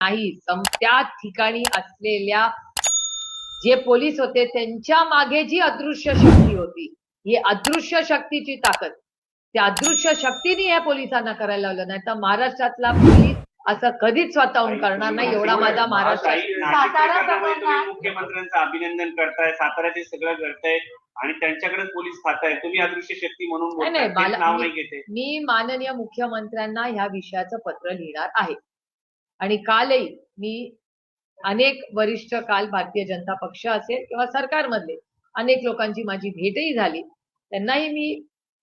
नाही. त्या ठिकाणी असलेल्या जे पोलीस होते त्यांच्या मागे जी अदृश्य शक्ती होती, ही अदृश्य शक्तीची ताकद, त्या अदृश्य शक्तीने या पोलिसांना करायला लावलं. नाही तर महाराष्ट्रातला पोलीस असं कधीच स्वतःहून करणार नाही. एवढा माझा महाराष्ट्र. मुख्यमंत्र्यांचं अभिनंदन करताय, साताऱ्याचे सगळं घडतंय आणि त्यांच्याकडेच पोलीस खाताय, तुम्ही अदृश्य शक्ती म्हणून नाव नाही घेते. मी माननीय मुख्यमंत्र्यांना ह्या विषयाचं पत्र लिहिणार आहे आणि कालही मी अनेक वरिष्ठ, काल भारतीय जनता पक्ष असेल किंवा सरकारमधले अनेक लोकांची माझी भेटही झाली. त्यांनाही मी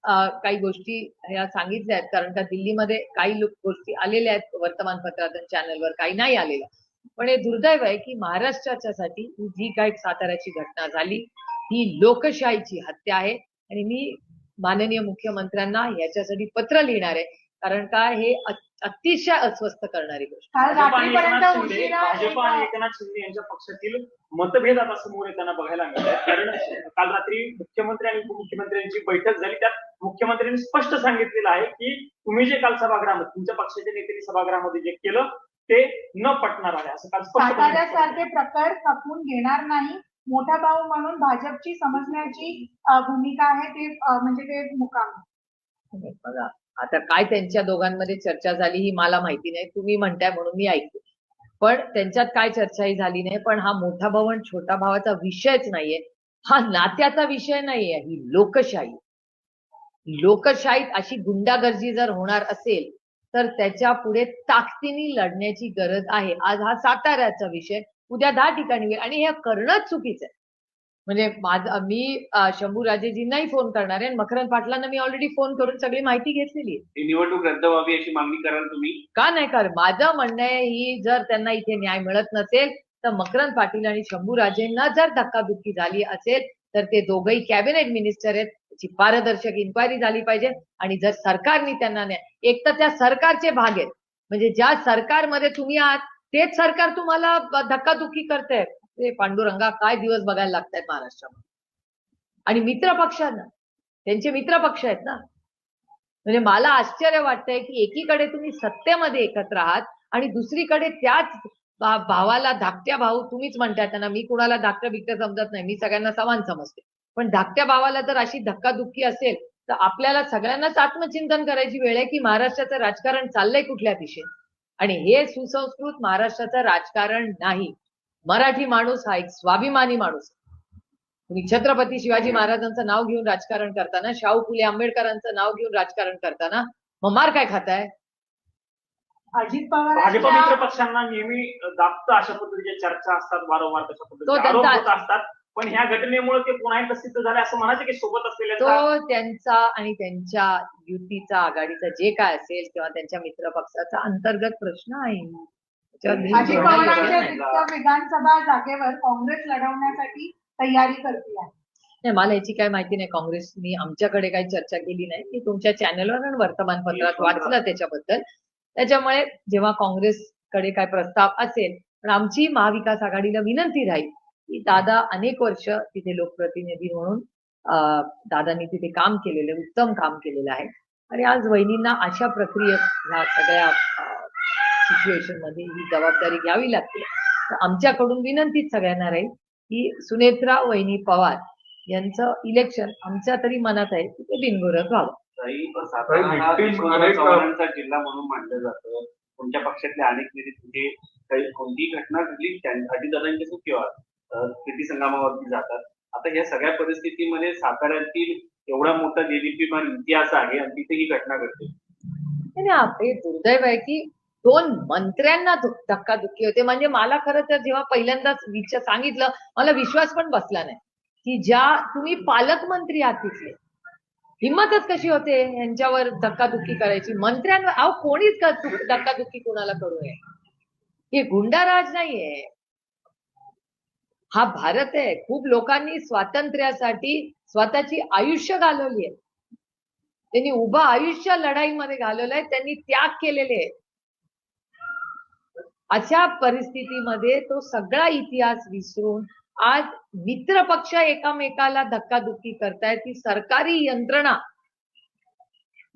काही गोष्टी ह्या सांगितल्या आहेत, कारण का दिल्लीमध्ये काही गोष्टी आलेल्या आहेत वर्तमानपत्रात आणि चॅनलवर, काही नाही आलेल्या. पण हे दुर्दैव आहे की महाराष्ट्राच्यासाठी जी काही साताऱ्याची घटना झाली ही लोकशाहीची हत्या आहे आणि मी माननीय मुख्यमंत्र्यांना याच्यासाठी पत्र लिहिणार आहे, कारण का हे अतिशय अस्वस्थ करणारी गोष्ट. भाजप आणि एकनाथ शिंदे यांच्या पक्षातील मतभेद आता समोर येताना बघायला मिळतात. कारण काल रात्री मुख्यमंत्री आणि उपमुख्यमंत्र्यांची बैठक झाली, त्यात मुख्यमंत्र्यांनी स्पष्ट सांगितलेलं आहे की तुम्ही जे काल सभागृहामध्ये तुमच्या पक्षाच्या नेत्यांनी सभागृहामध्ये जे केलं ते न पटणार आहे, असं काल स्पष्ट. सारखे प्रकार खपवून घेणार नाही, मोठा भाऊ म्हणून भाजपची समजण्याची भूमिका आहे, ते म्हणजे ते मुकाम. बघा आता काय त्यांच्या दोघांमध्ये चर्चा झाली ही मला माहिती नाही, तुम्ही म्हणताय म्हणून मी ऐकते. पण त्यांच्यात काय चर्चाही झाली नाही. पण हा मोठा भाऊ आणि छोटा भावाचा विषयच नाहीये, हा नात्याचा विषय नाहीये, ही लोकशाही. लोकशाहीत अशी गुंडागर्दी जर होणार असेल तर त्याच्या पुढे ताकदीने लढण्याची गरज आहे. आज हा साताऱ्याचा विषय, उद्या 10 ठिकाणी, आणि हे करणंच चुकीचं आहे. म्हणजे मी शंभूराजेजींनाही फोन करणार आहे आणि मकरंद पाटलांना मी ऑलरेडी फोन करून सगळी माहिती घेतलेली आहे. निवडणूक रद्द व्हावी अशी मागणी कराल तुम्ही? का नाही कर, माझं म्हणणं आहे ही जर त्यांना इथे न्याय मिळत नसेल तर मकरंद पाटील आणि शंभूराजेंना जर धक्काबुक्की झाली असेल तर ते दोघंही कॅबिनेट मिनिस्टर आहेत, त्याची पारदर्शक इन्क्वायरी झाली पाहिजे. आणि जर सरकारने त्यांना न्याय, एक तर त्या सरकारचे भाग आहेत, म्हणजे ज्या सरकारमध्ये तुम्ही आहात तेच सरकार तुम्हाला धक्काबुक्की करतंय. ते पांडुरंगा काय दिवस बघायला लागतात महाराष्ट्रामध्ये. आणि मित्र पक्षांना, त्यांचे मित्र पक्ष आहेत ना, म्हणजे मला आश्चर्य वाटतंय की एकीकडे तुम्ही सत्तेमध्ये एकत्र आहात आणि दुसरीकडे त्याच भावाला धाकट्या भाऊ तुम्हीच म्हणताय त्यांना. मी कुणाला धाकटं बिकटं समजत नाही, मी सगळ्यांना समान समजते. पण धाकट्या भावाला जर अशी धक्काधुक्की असेल तर आपल्याला सगळ्यांनाच आत्मचिंतन करायची वेळ आहे की महाराष्ट्राचं राजकारण चाललंय कुठल्या दिशेने. आणि हे सुसंस्कृत महाराष्ट्राचं राजकारण नाही. मराठी माणूस हा एक स्वाभिमानी माणूस. तुम्ही छत्रपती शिवाजी महाराजांचं नाव घेऊन राजकारण करताना, शाहू फुले आंबेडकरांचं नाव घेऊन राजकारण करताना मग मार काय खाताय? अजित पवार भाजप मित्र पक्षांना नेहमी दाबत अशा पद्धतीच्या चर्चा असतात, वारंवार तशा पद्धतीचे आरोप होत असतात. पण ह्या घटनेमुळे ते पुन्हा एकदा सिद्ध झाले असं म्हणायचं की सोबत असलेल्या तो त्यांचा आणि त्यांच्या युतीचा, आघाडीचा जे काय असेल किंवा त्यांच्या मित्र पक्षाचा अंतर्गत प्रश्न आहे. अजित पवारांच्या विधानसभा जागेवर काँग्रेस लढवण्यासाठी तयारी करते आहे. नाही, मला याची काय माहिती नाही. काँग्रेसनी आमच्याकडे काही चर्चा केली नाही. मी तुमच्या चॅनलवर आणि वर्तमानपत्रात वाचलं त्याच्याबद्दल. त्याच्यामुळे जेव्हा काँग्रेसकडे काय प्रस्ताव असेल, पण आमची महाविकास आघाडीला विनंती राहील की दादा अनेक वर्ष तिथे लोकप्रतिनिधी म्हणून दादांनी तिथे काम केलेलं, उत्तम काम केलेलं आहे. आणि आज वहिनींना अशा प्रक्रियेत ह्या सगळ्या सिच्युएशन मध्ये ही जबाबदारी घ्यावी लागते. तर आमच्याकडून विनंतीच सगळ्यांना राहील की सुनेत्रा वहिनी पवार यांचं इलेक्शन आमच्या तरी मनात आहे की ते बिनविरोध व्हावं. चव्हाणांचा जिल्हा म्हणून मानलं जातं. तुमच्या पक्षातले अनेक नेते तिथे कोणतीही घटना घडली अजितदादांच्या चुकीवर स्थिती संगमावरती जातात. आता या सगळ्या परिस्थितीमध्ये साताऱ्यातील एवढा मोठा देदीप्यमान इतिहास आहे आणि तिथे ही घटना घडते. हे दुर्दैव आहे की 2 मंत्र्यांना धक्काधुक्की होते. म्हणजे मला खरं तर जेव्हा पहिल्यांदाच सांगितलं मला विश्वास पण बसला नाही की ज्या तुम्ही पालकमंत्री आहात तिथले, हिंमतच कशी होते यांच्यावर धक्काधुक्की करायची. मंत्र्यांवर अहो कोणीच धक्काधुक्की कोणाला करू नये. हे गुंडाराज नाहीये, हा भारत आहे. खूप लोकांनी स्वातंत्र्यासाठी स्वतःची आयुष्य घालवली आहे. त्यांनी उभं आयुष्य लढाईमध्ये घालवलंय, त्यांनी त्याग केलेले आहेत. अशा परिस्थितीमध्ये तो सगळा इतिहास विसरून आज मित्र पक्ष एकामेकाला धक्काधुक्की करतायत. ती सरकारी यंत्रणा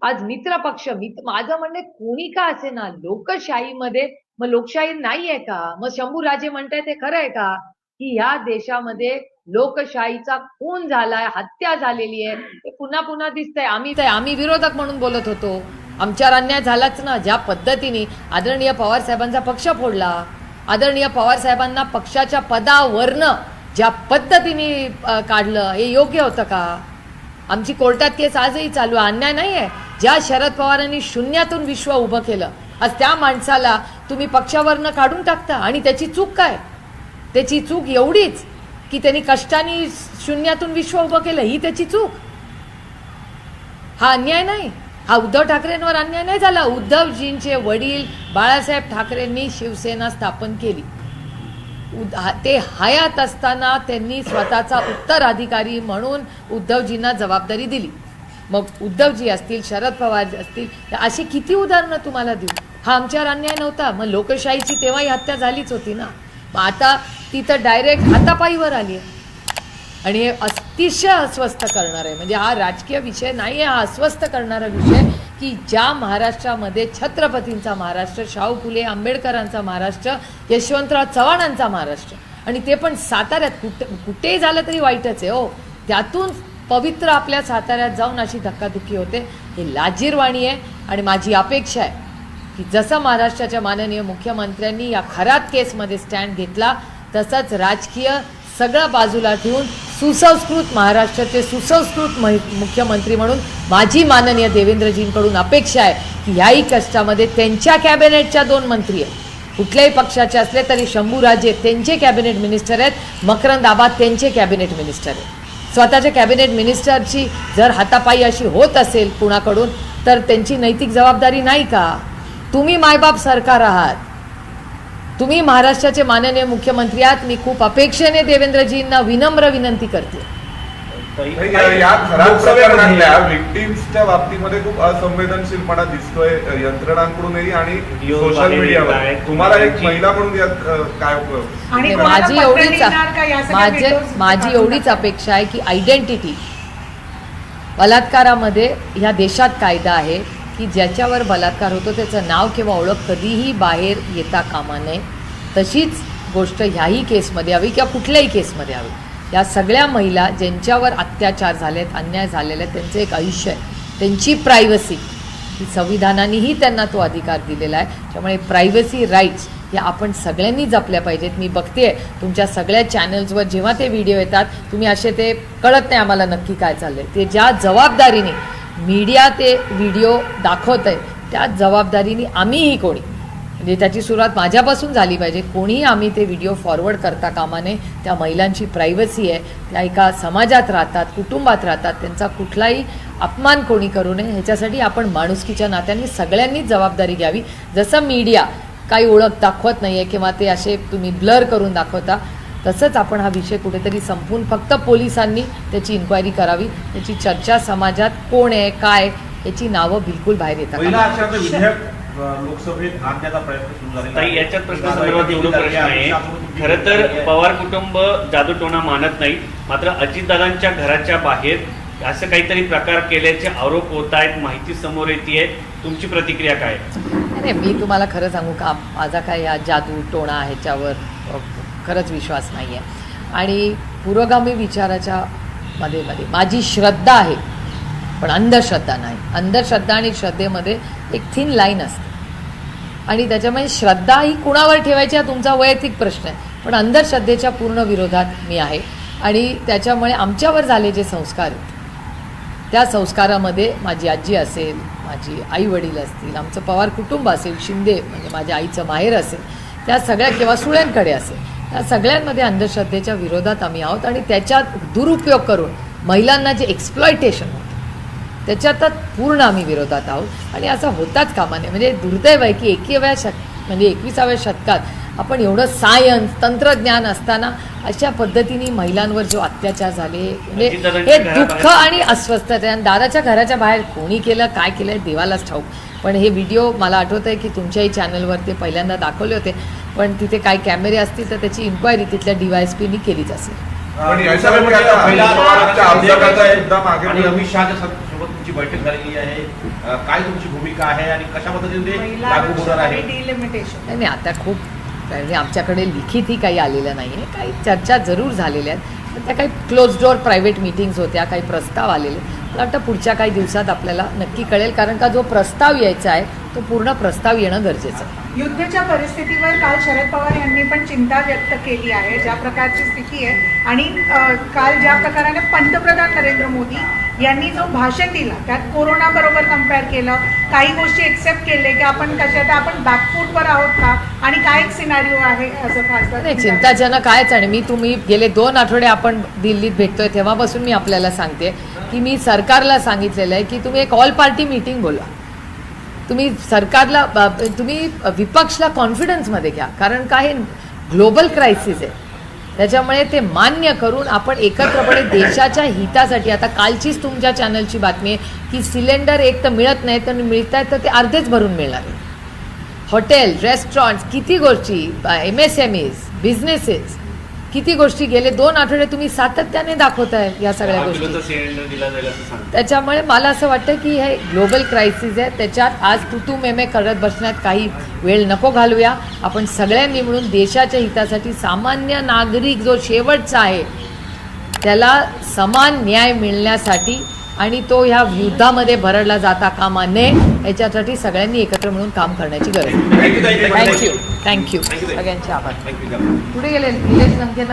आज मित्र पक्ष, माझं म्हणणं कोणी का असे ना, लोकशाहीमध्ये मग लोकशाही नाहीये का? मग शंभूराजे म्हणताय ते खरं आहे का की ह्या देशामध्ये लोकशाहीचा खून झालाय, हत्या झालेली आहे? ते पुन्हा पुन्हा दिसतंय. आम्ही विरोधक म्हणून बोलत होतो, आमच्यावर अन्याय झालाच ना. ज्या पद्धतीने आदरणीय पवार साहेबांचा पक्ष फोडला, आदरणीय पवार साहेबांना पक्षाच्या पदावरनं ज्या पद्धतीने काढलं, हे योग्य होतं का? आमची कोर्टात केस आजही चालू आहे. अन्याय नाही आहे. ज्या शरद पवारांनी शून्यातून विश्व उभं केलं, आज त्या माणसाला तुम्ही पक्षावरनं काढून टाकता. आणि त्याची चूक काय? त्याची चूक एवढीच की त्यांनी कष्टाने शून्यातून विश्व उभं केलं, ही त्याची चूक. हा अन्याय नाही. हा उद्धव ठाकरेंवर अन्याय नाही झाला. उद्धवजींचे वडील बाळासाहेब ठाकरेंनी शिवसेना स्थापन केली. ते हयात असताना त्यांनी स्वतःचा उत्तराधिकारी म्हणून उद्धवजींना जबाबदारी दिली. मग उद्धवजी असतील, शरद पवार असतील, अशी किती उदाहरणं तुम्हाला देऊ? हा आमच्यावर अन्याय नव्हता. मग लोकशाहीची तेव्हाही हत्या झालीच होती ना. मग आता ती तर डायरेक्ट हातापायीवर आली आहे. आणि हे अतिशय अस्वस्थ करणार आहे. म्हणजे हा राजकीय विषय नाही आहे, हा अस्वस्थ करणारा विषय की ज्या महाराष्ट्रामध्ये छत्रपतींचा महाराष्ट्र, शाहू फुले आंबेडकरांचा महाराष्ट्र, यशवंतराव चव्हाणांचा महाराष्ट्र, आणि ते पण साताऱ्यात, कुठेही झालं तरी वाईटच आहे हो. त्यातून पवित्र आपल्या साताऱ्यात जाऊन अशी धक्काधुक्की होते, हे लाजिरवाणी आहे. आणि माझी अपेक्षा आहे की जसं महाराष्ट्राच्या माननीय मुख्यमंत्र्यांनी या खरात केसमध्ये स्टँड घेतला, तसंच राजकीय सगळं बाजूला ठेवून सुसंस्कृत महाराष्ट्राचे सुसंस्कृत मुख्यमंत्री म्हणून माझी माननीय देवेंद्रजींकडून अपेक्षा आहे की ह्याही कष्टामध्ये त्यांच्या कॅबिनेटच्या 2 मंत्री आहेत. कुठल्याही पक्षाचे असले तरी शंभूराजे त्यांचे कॅबिनेट मिनिस्टर आहेत, मकरंद आबा त्यांचे कॅबिनेट मिनिस्टर आहेत. स्वतःच्या कॅबिनेट मिनिस्टरची जर हातापायी अशी होत असेल कुणाकडून, तर त्यांची नैतिक जबाबदारी नाही का? तुम्ही मायबाप सरकार आहात, तुम्ही महाराष्ट्राचे माननीय मुख्यमंत्री आहात. मी खूप अपेक्षेने देवेंद्रजींना विनम्र विनंती करते. या खराब प्रकरणातल्या विक्टिम्सच्या बाबतीमध्ये खूप असंवेदनशीलपणा दिसतोय यंत्रणांकडूनही आणि सोशल मीडियावर. तुम्हाला एक महिला म्हणून यात काय आणि माझी एवढीच अपेक्षा आहे की आयडेंटिटी, बलात्कारामध्ये ह्या देशात कायदा आहे की ज्याच्यावर बलात्कार होतो त्याचं नाव किंवा ओळख कधीही बाहेर येता कामा नये. तशीच गोष्ट ह्याही केसमध्ये हवी किंवा कुठल्याही केसमध्ये हवी. या सगळ्या महिला ज्यांच्यावर अत्याचार झालेत, अन्याय झालेले आहेत, त्यांचं एक आयुष्य आहे, त्यांची प्रायव्हसी ही संविधानानेही त्यांना तो अधिकार दिलेला आहे. त्यामुळे प्रायव्हसी राईट्स या आपण सगळ्यांनी जपल्या पाहिजेत. मी बघते तुमच्या सगळ्या चॅनल्सवर जेव्हा ते व्हिडिओ येतात, तुम्ही असे ते कळत नाही आम्हाला नक्की काय चाललंय. ते ज्या जबाबदारीने मीडिया ते व्हिडिओ दाखवत आहे, त्या जबाबदारीने आम्हीही कोणी, म्हणजे त्याची सुरुवात माझ्यापासून झाली पाहिजे, कोणीही आम्ही ते व्हिडिओ फॉरवर्ड करता कामा नये. त्या महिलांची प्रायव्हसी आहे, त्या एका समाजात राहतात, कुटुंबात राहतात, त्यांचा कुठलाही अपमान कोणी करू नये. ह्याच्यासाठी आपण माणुसकीच्या नात्याने सगळ्यांनीच जबाबदारी घ्यावी. जसं मीडिया काही ओळख दाखवत नाही आहे किंवा ते असे तुम्ही ब्लर करून दाखवता, तसंच आपण हा विषय कुठेतरी संपवून फक्त पोलिसांनी त्याची इन्क्वायरी करावी. त्याची चर्चा समाजात कोण आहे, काय, याची नावं बिलकुल बाहेर येतात. लोकसभेत आणण्याचा प्रयत्न सुरू झाला. याच्यात प्रश्नासंदर्भात एवढं प्रश्न आहे. खरं तर पवार कुटुंब जादूटोणा मानत नाही, मात्र अजितदादांच्या घराच्या बाहेर असं काहीतरी प्रकार केल्याचे आरोप होत आहेत, माहिती समोर येते. तुमची प्रतिक्रिया काय? नाही, मी तुम्हाला खरं सांगू का, माझा काय या जादू टोणा ह्याच्यावर खरंच विश्वास नाही आहे. आणि पुरोगामी विचाराच्या मध्ये माझी श्रद्धा आहे, पण अंधश्रद्धा नाही. अंधश्रद्धा आणि श्रद्धेमध्ये एक थिन लाईन असते, आणि त्याच्यामुळे श्रद्धा ही कुणावर ठेवायची हा तुमचा वैयक्तिक प्रश्न आहे, पण अंधश्रद्धेच्या पूर्ण विरोधात मी आहे. आणि त्याच्यामुळे आमच्यावर झाले जे संस्कार आहेत, त्या संस्कारामध्ये माझी आजी असेल, माझी आई वडील असतील, आमचं पवार कुटुंब असेल, शिंदे म्हणजे माझ्या आईचं माहेर असेल, त्या सगळ्या किंवा सुळ्यांकडे असेल, त्या सगळ्यांमध्ये अंधश्रद्धेच्या विरोधात आम्ही आहोत. आणि त्याच्यात दुरुपयोग करून महिलांना जे एक्सप्लॉयटेशन होतं त्याच्यातच पूर्ण आम्ही विरोधात आहोत. आणि असं होताच कामा नये. म्हणजे दुर्दैव आहे की 21व्या शतकात आपण एवढं सायन्स, तंत्रज्ञान असताना अशा पद्धतीने महिलांवर जो अत्याचार झाले, म्हणजे हे दुःख आणि अस्वस्थता. आणि दादाच्या घराच्या बाहेर कोणी केलं, काय केलं, देवालाच ठाऊक. पण हे व्हिडिओ मला आठवत आहे की तुमच्याही चॅनलवर ते पहिल्यांदा दाखवले होते, पण तिथे काय कॅमेरे असतील तर त्याची इन्क्वायरी तिथल्या DYSPनी केलीच असेल. पण अमित शहाच्या सोबत तुमची बैठक झालेली आहे, काय तुमची भूमिका आहे आणि कशा पद्धतीने ते लागू होणार आहे? डिलिमिटेशन नाही नाही, आता खूप म्हणजे आमच्याकडे लिखितही काही आलेलं नाही आहे. काही चर्चा जरूर झालेल्या आहेत, पण त्या काही क्लोज डोअर प्रायव्हेट मीटिंग्स होत्या, काही प्रस्ताव आलेले. मला वाटतं पुढच्या काही दिवसात आपल्याला नक्की कळेल, कारण का जो प्रस्ताव यायचा आहे तो पूर्ण प्रस्ताव येणं गरजेचं आहे. युद्धच्या परिस्थितीवर काल शरद पवार यांनी पण चिंता व्यक्त केली आहे, ज्या प्रकारची स्थिती आहे. आणि काल ज्या प्रकाराने पंतप्रधान नरेंद्र मोदी यांनी जो भाषण दिला त्यात कोरोना बरोबर कम्पेअर केलं, काही गोष्टी एक्सेप्ट केले की आपण कशात आपण बॅकफूटवर आहोत का आणि काय एक सिनारिओ आहे असं खासदार. नाही, चिंताजनक आहेच. आणि मी तुम्ही गेले 2 आठवडे आपण दिल्लीत भेटतोय तेव्हापासून मी आपल्याला सांगते की मी सरकारला सांगितलेलं आहे की तुम्ही एक ऑल पार्टी मीटिंग बोलवा. तुम्ही सरकारला तुम्ही विपक्षला कॉन्फिडन्समध्ये घ्या, कारण का हे ग्लोबल क्रायसिस आहे. त्याच्यामुळे ते मान्य करून आपण एकत्रपणे देशाच्या हितासाठी, आता कालचीच तुमच्या चॅनलची बातमी आहे की सिलेंडर एक तर मिळत नाही, तर मिळत आहेत तर ते अर्धेच भरून मिळणार आहे. हॉटेल, रेस्टॉरंट्स, किती गोष्टी, MSMEs, बिझनेसेस, किती गोष्टी गेले 2 आठवडे तुम्ही सातत्याने दाखवताय या सगळ्या गोष्टी. त्याच्यामुळे मला असं वाटतं की हे ग्लोबल क्रायसिस आहे, त्याच्यात आज तू मेमे करत बसण्यात काही वेळ नको घालूया. आपण सगळ्यांनी मिळून देशाच्या हितासाठी सामान्य नागरिक जो शेवटचा आहे त्याला समान न्याय मिळण्यासाठी आणि तो ह्या युद्धामध्ये भरडला जाता कामा नये याच्यासाठी सगळ्यांनी एकत्र मिळून काम करण्याची गरज आहे. थँक्यू सगळ्यांचे आभार. पुढे गेले निलेश लंकेंना